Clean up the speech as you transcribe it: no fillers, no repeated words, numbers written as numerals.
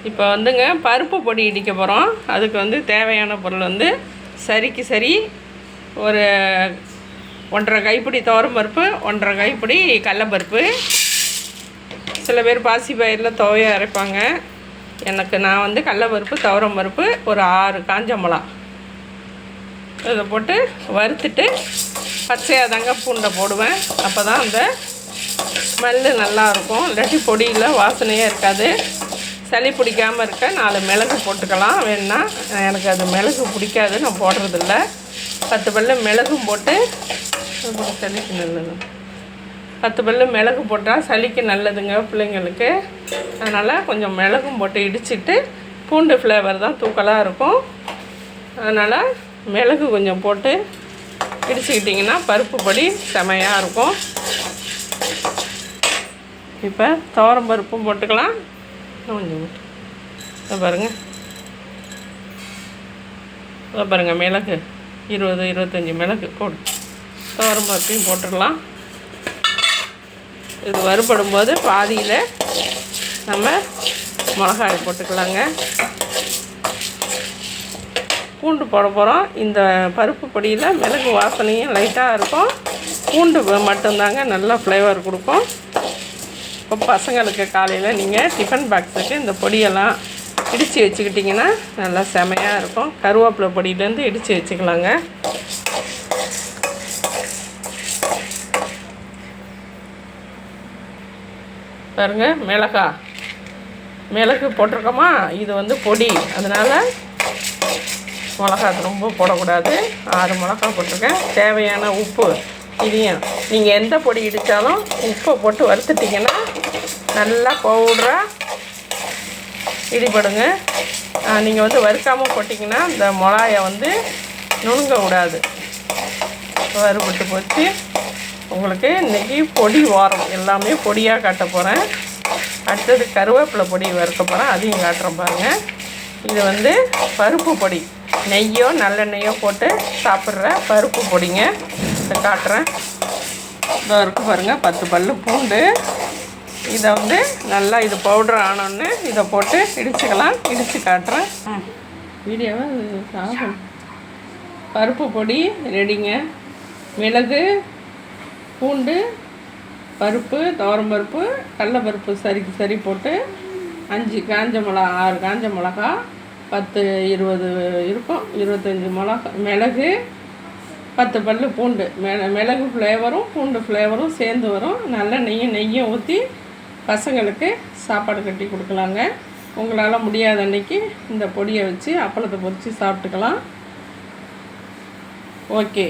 இப்போ வந்துங்க பருப்பு பொடி இடிக்க போகிறோம். அதுக்கு வந்து தேவையான பொருள் வந்து சரிக்கு சரி ஒரு 1.5 கைப்பிடி துவரம்பருப்பு, 1.5 கைப்பிடி கடலப்பருப்பு. சில பேர் பாசிப்பயிரில் துவையை அரைப்பாங்க. நான் வந்து கடலப்பருப்பு, துவரம்பருப்பு, ஒரு 6 காஞ்ச மிளகா இதை போட்டு வறுத்துட்டு பச்சையாக தாங்க பூண்டை போடுவேன். அப்போ தான் அந்த ஸ்மெல்லு நல்லாயிருக்கும். இல்லாட்டி பொடியில் வாசனையே இருக்காது. சளி பிடிக்காமல் இருக்க 4 மிளகு போட்டுக்கலாம் வேணுன்னா. எனக்கு அது மிளகு பிடிக்காது, நான் போடுறதில்ல. 10 பல்லு மிளகும் போட்டு சளிக்கு நல்லது. 10 பல்லு மிளகு போட்டால் சளிக்கு நல்லதுங்க பிள்ளைங்களுக்கு. அதனால் கொஞ்சம் மிளகும் போட்டு இடிச்சிட்டு, பூண்டு ஃப்ளேவர் தான் தூக்கலாக இருக்கும். அதனால் மிளகு கொஞ்சம் போட்டு இடிச்சுக்கிட்டிங்கன்னா பருப்பு பொடி செமையாக இருக்கும். இப்போ துவரம்பருப்பும் போட்டுக்கலாம். கொஞ்சம் பாருங்கள், பாருங்கள் மிளகு 20-25 மிளகு போட்டு துவரம்பருப்பையும் போட்டுடலாம். இது வறுபடும் போது பாதியில் நம்ம மிளகாய் போட்டுக்கலாங்க. பூண்டு போட போகிறோம். இந்த பருப்பு பொடியில் மிளகு வாசனையும் லைட்டாக இருக்கும். பூண்டு மட்டும்தாங்க நல்லா ஃப்ளேவர் கொடுக்கும். இப்போ பசங்களுக்கு காலையில் நீங்கள் டிஃபன் பாக்ஸுக்கு இந்த பொடியெல்லாம் இடித்து வச்சுக்கிட்டிங்கன்னா நல்லா செமையாக இருக்கும். கருவேப்பிலை பொடியிலேருந்து இடித்து வச்சுக்கலாங்க. பாருங்க, மிளகு போட்டிருக்கோமா, இது வந்து பொடி. அதனால் மிளகா ரொம்ப போடக்கூடாது. 6 மிளகா போட்டிருக்கேன். தேவையான உப்பு. இதையும் நீங்கள் எந்த பொடி இடித்தாலும் உப்பை போட்டு வறுத்துட்டிங்கன்னா நல்லா பவுடராக இடிபடுங்க. நீங்கள் வந்து வறுக்காமல் போட்டிங்கன்னா இந்த மிளகாயை வந்து நுணுங்க விடாது. வறுபட்டு போச்சு. உங்களுக்கு இன்றைக்கி பொடி வாரம் எல்லாமே பொடியாக காட்ட போகிறேன். அடுத்தது கருவேப்பிலை பொடி வறுக்க போகிறேன், அதையும் காட்டுறேன் பாருங்கள். இது வந்து பருப்பு பொடி, நெய்யோ நல்லெண்ணெய்யோ போட்டு சாப்பிட்ற பருப்பு பொடிங்க. இதை காட்டுறேன். இதோ இருக்குது பாருங்கள், 10 பல்லு பூண்டு. இதை வந்து நல்லா இது பவுட்ரு ஆனோன்னு இதை போட்டு இடிச்சுக்கலாம். இடித்து காட்டுறேன். வீடியோவை சாப்பிடும். பருப்பு பொடி ரெடிங்க. மிளகு, பூண்டு, பருப்பு, துவரம்பருப்பு, கடலப்பருப்பு சரிக்கு சரி போட்டு 5 காஞ்ச மிளகா, 6 காஞ்ச மிளகா, 10-20 இருக்கும், 25 மிளகா, மிளகு, 10 பல்லு பூண்டு. மிளகு ஃப்ளேவரும் பூண்டு ஃப்ளேவரும் சேர்ந்து வரும். நல்ல நெய்யும் ஊற்றி பசங்களுக்கு சாப்பாடு கட்டி கொடுக்கலாங்க. உங்களால் முடியாத அன்றைக்கி இந்த பொடியை வச்சு அப்பளத்தை பொரித்து சாப்பிட்டுக்கலாம். ஓகே.